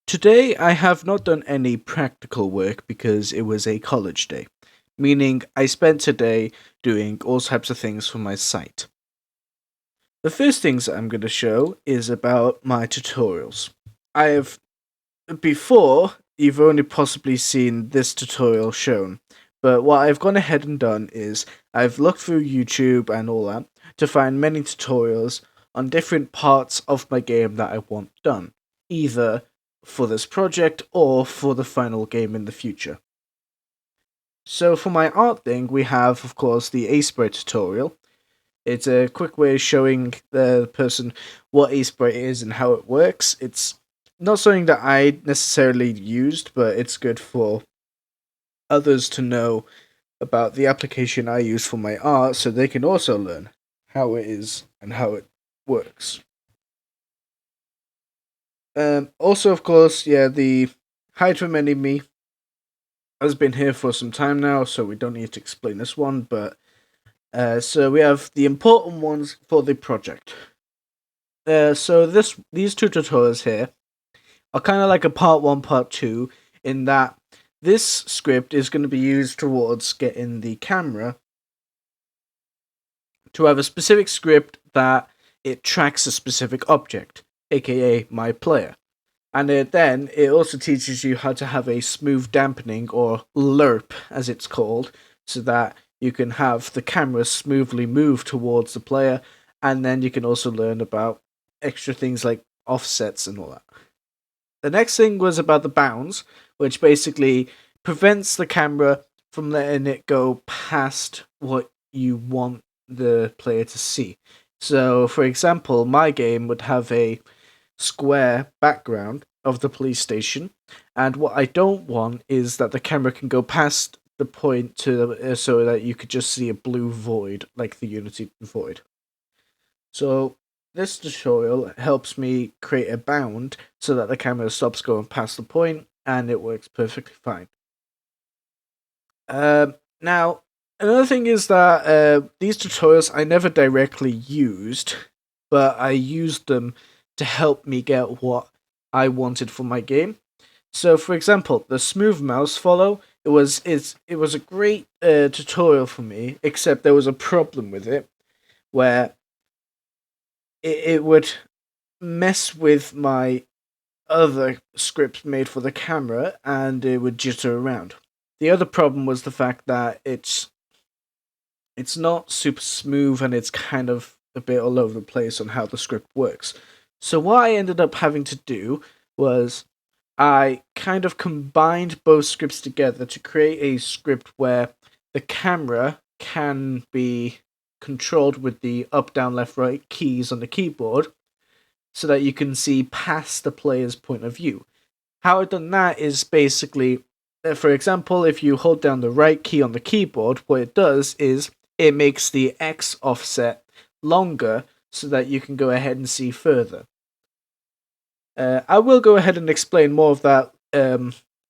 Today, I have not done any practical work because it was a college day, meaning I spent today doing all types of things for my site. The first things I'm going to show is about my tutorials. I have, before, you've only possibly seen this tutorial shown, but what I've gone ahead and done is I've looked through YouTube and all that to find many tutorials on different parts of my game that I want done, either for this project or for the final game in the future. So for my art thing, we have, of course, the Aspray tutorial. It's a quick way of showing the person what Aspray is and how it works. It's not something that I necessarily used, but it's good for others to know about the application I use for my art so they can also learn how it is and how it works. Also, of course, yeah, the hide from enemy has been here for some time now, so we don't need to explain this one, but so we have the important ones for the project. So these two tutorials here are kind of like a part one, part two, in that this script is going to be used towards getting the camera to have a specific script that it tracks a specific object, aka my player. And then it also teaches you how to have a smooth dampening, or lerp as it's called, so that you can have the camera smoothly move towards the player, and then you can also learn about extra things like offsets and all that. The next thing was about the bounds, which basically prevents the camera from letting it go past what you want the player to see. So, for example, my game would have a square background of the police station, and what I don't want is that the camera can go past the point to so that you could just see a blue void like the Unity void. So this tutorial helps me create a bound so that the camera stops going past the point, and it works perfectly fine. Now, another thing is that these tutorials I never directly used, but I used them to help me get what I wanted for my game. So, for example, the smooth mouse follow, it was a great tutorial for me, except there was a problem with it where it would mess with my other scripts made for the camera, and it would jitter around. The other problem was the fact that it's not super smooth, and it's kind of a bit all over the place on how the script works. So what I ended up having to do was I kind of combined both scripts together to create a script where the camera can be controlled with the up, down, left, right keys on the keyboard so that you can see past the player's point of view. How I've done that is basically, for example, if you hold down the right key on the keyboard, what it does is it makes the X offset longer so that you can go ahead and see further. I will go ahead and explain more of that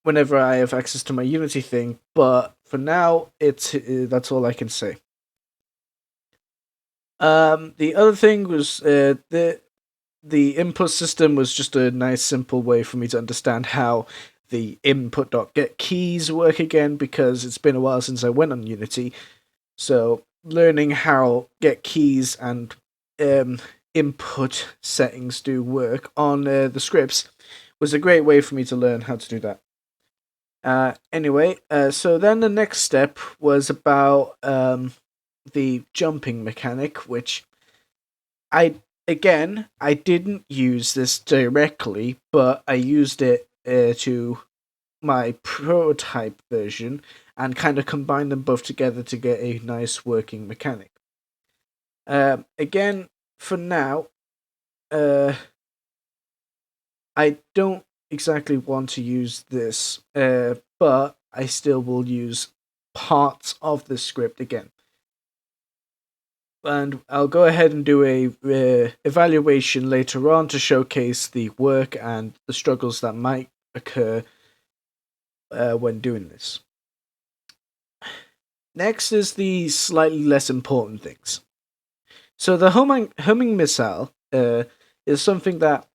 whenever I have access to my Unity thing, but for now, that's all I can say. The other thing was the input system was just a nice, simple way for me to understand how the input.get keys work again, because it's been a while since I went on Unity. So learning how get keys and input settings do work on the scripts was a great way for me to learn how to do that. Anyway, so then the next step was about the jumping mechanic, which I didn't use this directly, but I used it to my prototype version and kind of combined them both together to get a nice working mechanic. Again, for now, I don't exactly want to use this, but I still will use parts of the script again. And I'll go ahead and do a evaluation later on to showcase the work and the struggles that might occur when doing this. Next is the slightly less important things. So the homing missile is something that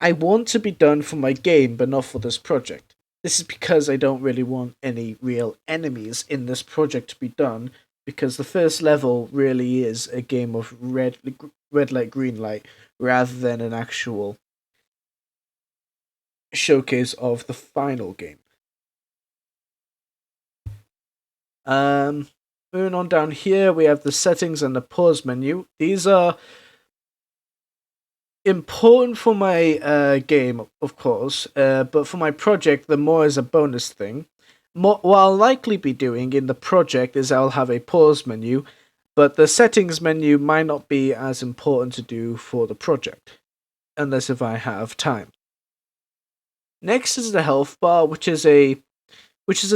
I want to be done for my game, but not for this project. This is because I don't really want any real enemies in this project to be done, because the first level really is a game of red light, green light, rather than an actual showcase of the final game. Um, Moving on down here, we have the settings and the pause menu. These are important for my game, of course, but for my project, the more is a bonus thing. What I'll likely be doing in the project is I'll have a pause menu, but the settings menu might not be as important to do for the project, unless if I have time. Next is the health bar, which is a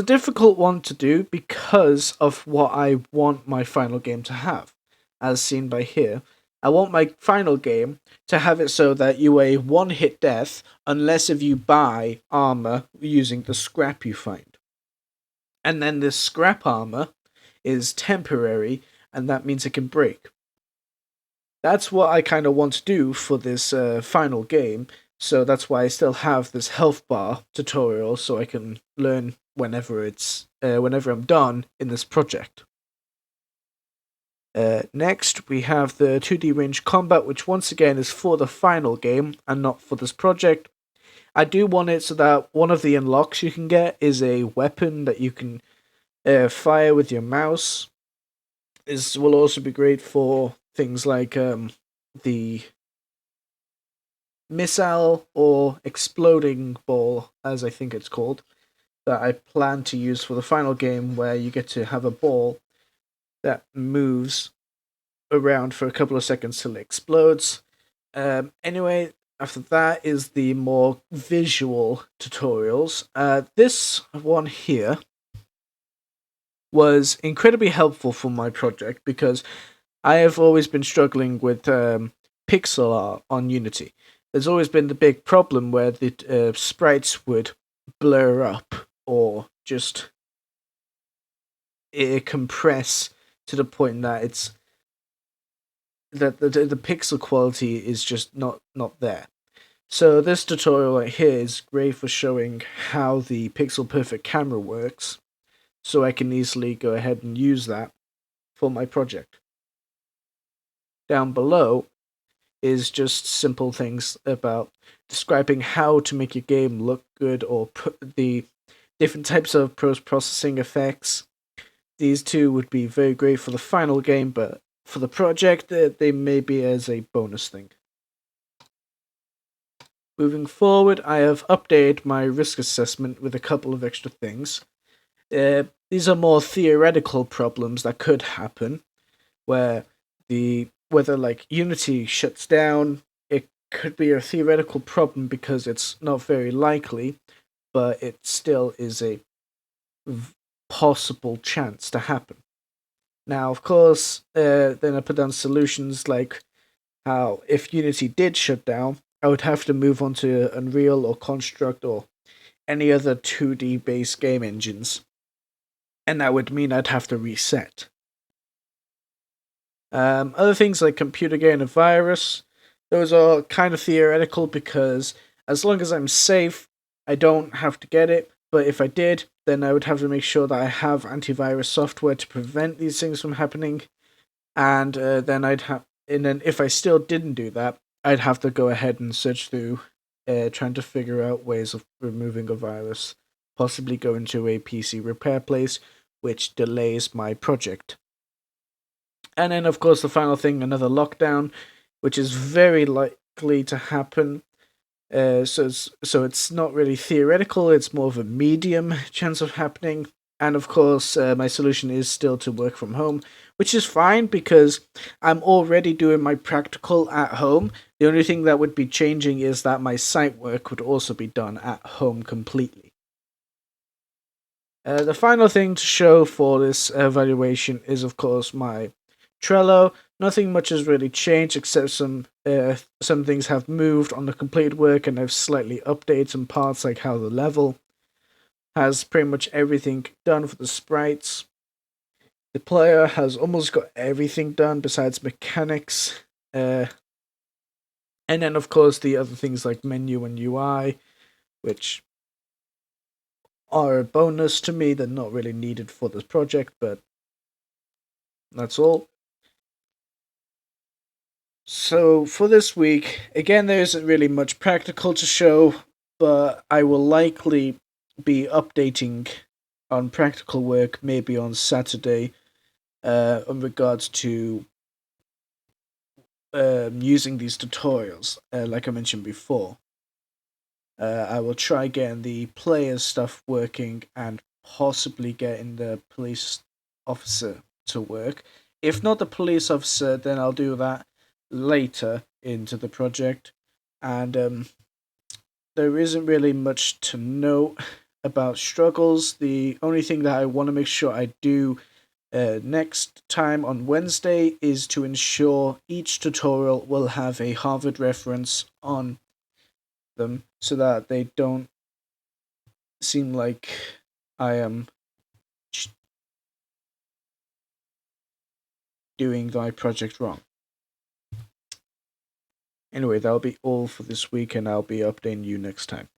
difficult one to do because of what I want my final game to have, as seen by here. I want my final game to have it so that you a one-hit death unless if you buy armor using the scrap you find. And then this scrap armor is temporary, and that means it can break. That's what I kind of want to do for this final game, so that's why I still have this health bar tutorial, so I can learn whenever I'm done in this project. Next, we have the 2D range combat, which once again is for the final game and not for this project. I do want it so that one of the unlocks you can get is a weapon that you can fire with your mouse. This will also be great for things like the missile or exploding ball, as I think it's called, that I plan to use for the final game, where you get to have a ball that moves around for a couple of seconds till it explodes. Anyway, after that is the more visual tutorials. This one here was incredibly helpful for my project because I have always been struggling with pixel art on Unity. There's always been the big problem where the sprites would blur up or just compress to the point that it's that the pixel quality is just not there. So this tutorial right here is great for showing how the pixel perfect camera works, so I can easily go ahead and use that for my project. Down below is just simple things about describing how to make your game look good, or put the different types of post-processing effects. These two would be very great for the final game, but for the project, they may be as a bonus thing. Moving forward, I have updated my risk assessment with a couple of extra things. These are more theoretical problems that could happen, whether like Unity shuts down. It could be a theoretical problem because it's not very likely, but it still is a possible chance to happen. Now, of course, then I put down solutions like how if Unity did shut down, I would have to move on to Unreal or Construct or any other 2D based game engines, and that would mean I'd have to reset. Other things like computer gain a virus, those are kind of theoretical because as long as I'm safe, I don't have to get it. But if I did, then I would have to make sure that I have antivirus software to prevent these things from happening. And then if I still didn't do that, I'd have to go ahead and search through, trying to figure out ways of removing a virus, possibly go into a PC repair place, which delays my project. And then, of course, the final thing, another lockdown, which is very likely to happen. So it's not really theoretical, it's more of a medium chance of happening. And of course, my solution is still to work from home, which is fine because I'm already doing my practical at home. The only thing that would be changing is that my site work would also be done at home completely. The final thing to show for this evaluation is, of course, my Trello. Nothing much has really changed except some things have moved on the completed work, and I've slightly updated some parts, like how the level has pretty much everything done for the sprites. The player has almost got everything done besides mechanics. And then, of course, the other things like menu and UI, which are a bonus to me. They're not really needed for this project, but that's all. So for this week, again, there isn't really much practical to show, but I will likely be updating on practical work maybe on Saturday in regards to using these tutorials, like I mentioned before. I will try getting the player stuff working and possibly getting the police officer to work. If not the police officer, then I'll do that later into the project. And there isn't really much to note about struggles. The only thing that I want to make sure I do next time on Wednesday is to ensure each tutorial will have a Harvard reference on them so that they don't seem like I am doing my project wrong. Anyway, that'll be all for this week, and I'll be updating you next time.